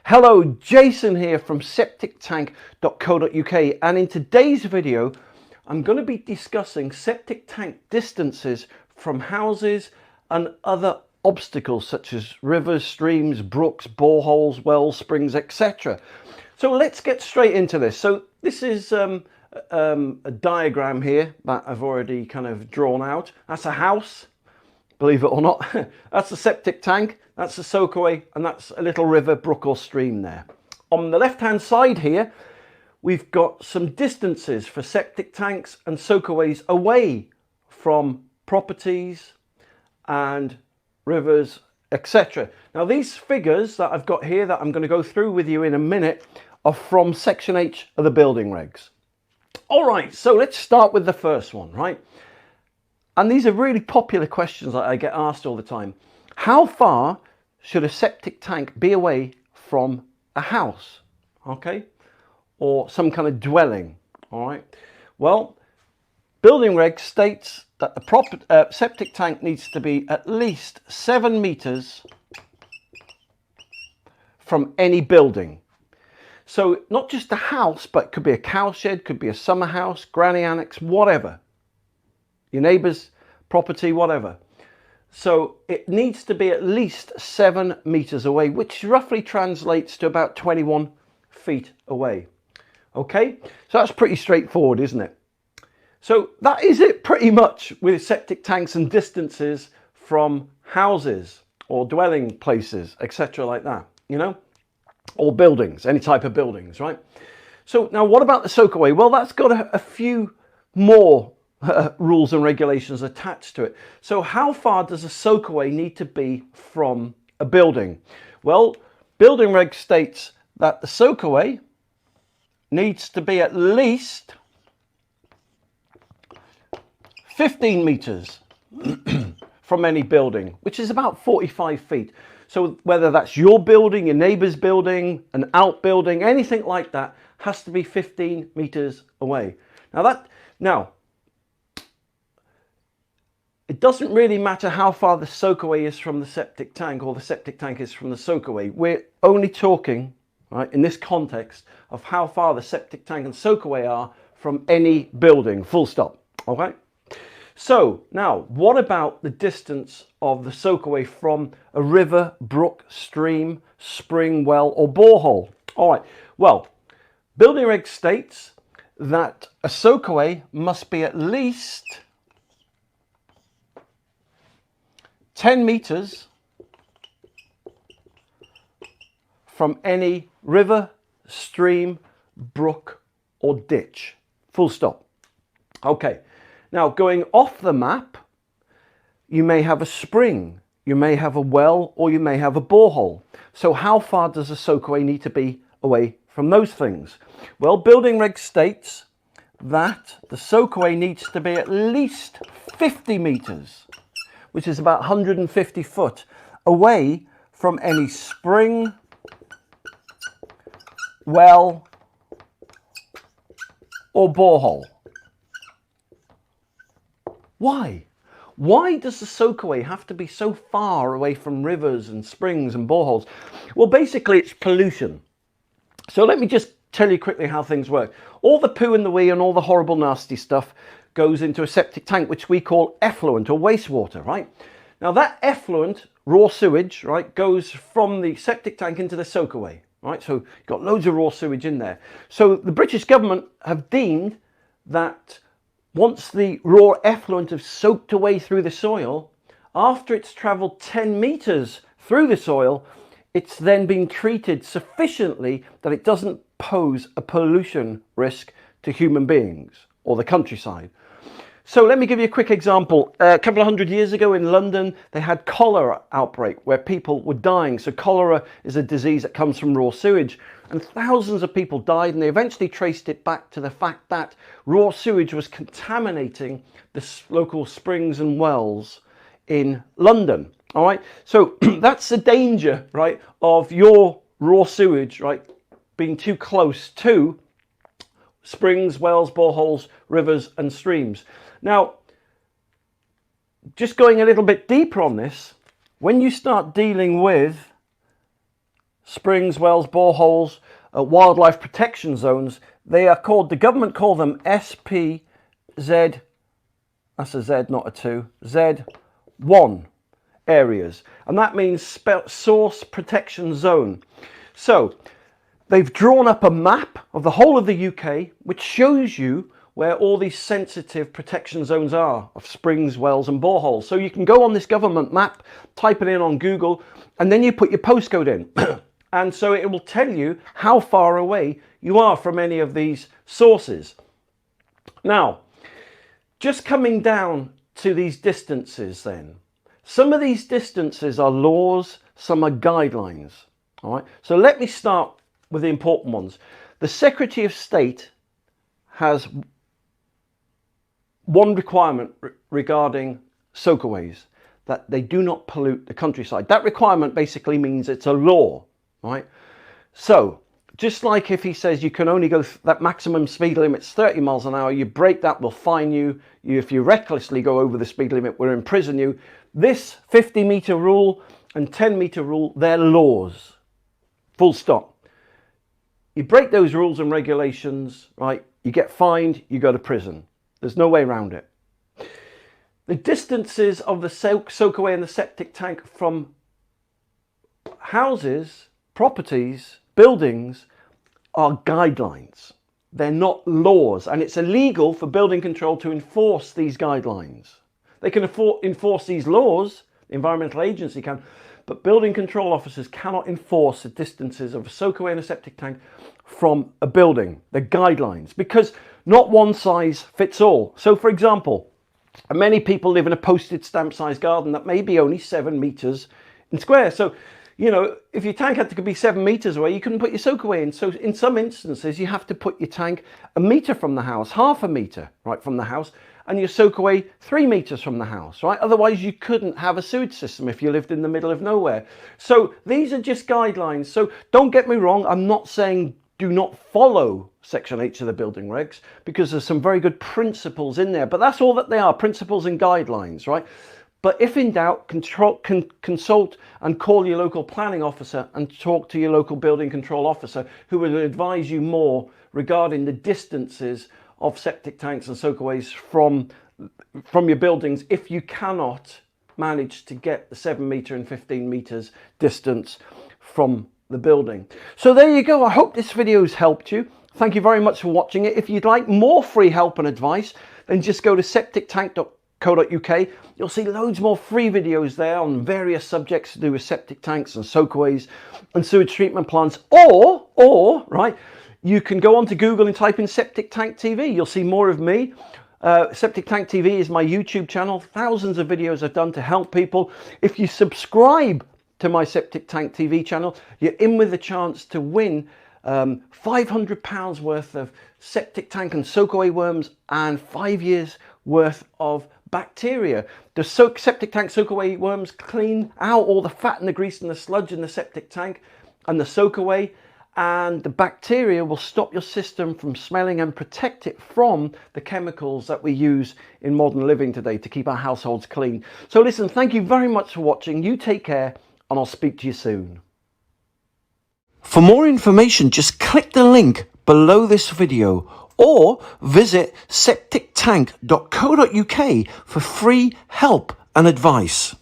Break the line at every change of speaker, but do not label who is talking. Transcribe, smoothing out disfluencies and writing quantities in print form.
Hello, Jason here from septictank.co.uk, and in today's video I'm going to be discussing septic tank distances from houses and other obstacles such as rivers, streams, brooks, boreholes, wells, springs, etc. So let's get straight into this. So this is a diagram here that I've already kind of drawn out. That's a house, believe it or not. That's a septic tank, that's a soakaway, and that's a little river, brook or stream there. On the left hand side here, we've got some distances for septic tanks and soakaways away from properties and rivers, etc. Now these figures that I've got here that I'm going to go through with you in a minute are from section H of the building regs. All right, so let's start with the first one, right? And these are really popular questions that I get asked all the time. How far should a septic tank be away from a house, okay? Or some kind of dwelling, all right? Well, building reg states that the septic tank needs to be at least 7 meters from any building. So not just a house, but it could be a cow shed, could be a summer house, granny annex, whatever. Your neighbour's property, whatever. So it needs to be at least 7 meters away, which roughly translates to about 21 feet away. Okay, so that's pretty straightforward, isn't it? So that is it pretty much with septic tanks and distances from houses or dwelling places, etc. like that, you know, or buildings, any type of buildings, right? So now what about the soakaway? Well, that's got a few more rules and regulations attached to it. So how far does a soakaway need to be from a building? Well, building reg states that the soakaway needs to be at least 15 meters from any building, which is about 45 feet. So whether that's your building, your neighbor's building, an outbuilding, anything like that has to be 15 meters away. Now, it doesn't really matter how far the soakaway is from the septic tank or the septic tank is from the soakaway. We're only talking, right, in this context of how far the septic tank and soakaway are from any building, full stop, okay? So now, what about the distance of the soakaway from a river, brook, stream, spring, well, or borehole? All right, well, building reg states that a soakaway must be at least 10 meters from any river, stream, brook, or ditch. Full stop. Okay, now going off the map, you may have a spring, you may have a well, or you may have a borehole. So how far does a soakaway need to be away from those things? Well, building reg states that the soakaway needs to be at least 50 meters, which is about 150 foot away from any spring, well, or borehole. Why? Why does the soakaway have to be so far away from rivers and springs and boreholes? Well, basically it's pollution. So let me just tell you quickly how things work. All the poo and the wee and all the horrible nasty stuff goes into a septic tank, which we call effluent or wastewater, right? Now that effluent, raw sewage, right, goes from the septic tank into the soakaway, right? So you've got loads of raw sewage in there. So the British government have deemed that once the raw effluent has soaked away through the soil, after it's traveled 10 meters through the soil, it's then been treated sufficiently that it doesn't pose a pollution risk to human beings or the countryside. So let me give you a quick example. A couple of 100 years ago in London, they had cholera outbreak where people were dying. So cholera is a disease that comes from raw sewage, and thousands of people died, and they eventually traced it back to the fact that raw sewage was contaminating the local springs and wells in London. All right, so that's the danger, right, of your raw sewage, right, being too close to springs, wells, boreholes, rivers and streams. Now, just going a little bit deeper on this, when you start dealing with springs, wells, boreholes, wildlife protection zones. They are called, the government call them SPZ, that's a Z, not a 2, Z1 areas. And that means source protection zone. So they've drawn up a map of the whole of the UK, which shows you where all these sensitive protection zones are of springs, wells and boreholes. So you can go on this government map, type it in on Google, and then you put your postcode in. And so it will tell you how far away you are from any of these sources. Now, just coming down to these distances then. Some of these distances are laws, some are guidelines. All right. So let me start with the important ones. The Secretary of State has one requirement regarding soakaways, that they do not pollute the countryside. That requirement basically means it's a law, right? So just like if he says you can only go, that maximum speed limit's 30 miles an hour, you break that, we'll fine you. If you recklessly go over the speed limit, we'll imprison you. This 50-meter rule and 10-meter rule, they're laws, full stop. You break those rules and regulations, right? You get fined, you go to prison. There's no way around it. The distances of the soakaway and the septic tank from houses, properties, buildings are guidelines. They're not laws, and it's illegal for building control to enforce these guidelines. They can enforce these laws, the Environmental Agency can, but building control officers cannot enforce the distances of a soakaway and a septic tank from a building. They're guidelines, because not one size fits all. So for example, many people live in a postage stamp sized garden that may be only 7 meters in square. So, you know, if your tank had to be 7 meters away, you couldn't put your soakaway in. So in some instances, you have to put your tank 1 meter from the house, half a meter, right, from the house, and your soakaway 3 meters from the house, right? Otherwise, you couldn't have a sewage system if you lived in the middle of nowhere. So these are just guidelines. So don't get me wrong. I'm not saying do not follow Section H of the building regs, because there's some very good principles in there, but that's all that they are, principles and guidelines, right? But if in doubt, consult and call your local planning officer and talk to your local building control officer, who will advise you more regarding the distances of septic tanks and soakaways from your buildings if you cannot manage to get the 7 meter and 15 meters distance from the building. So there you go. I hope this video has helped you. Thank you very much for watching it. If you'd like more free help and advice, then just go to septictank.co.uk. You'll see loads more free videos there on various subjects to do with septic tanks and soakaways and sewage treatment plants. Or right, you can go onto Google and type in Septic Tank TV. You'll see more of me. Septic Tank TV is my YouTube channel. Thousands of videos I've done to help people. If you subscribe to my Septic Tank TV channel, you're in with a chance to win £500 worth of septic tank and soakaway worms and 5 years worth of bacteria. The septic tank soakaway worms clean out all the fat and the grease and the sludge in the septic tank and the soakaway, and the bacteria will stop your system from smelling and protect it from the chemicals that we use in modern living today to keep our households clean. So listen, thank you very much for watching. You take care, and I'll speak to you soon. For more information, just click the link below this video or visit septictank.co.uk for free help and advice.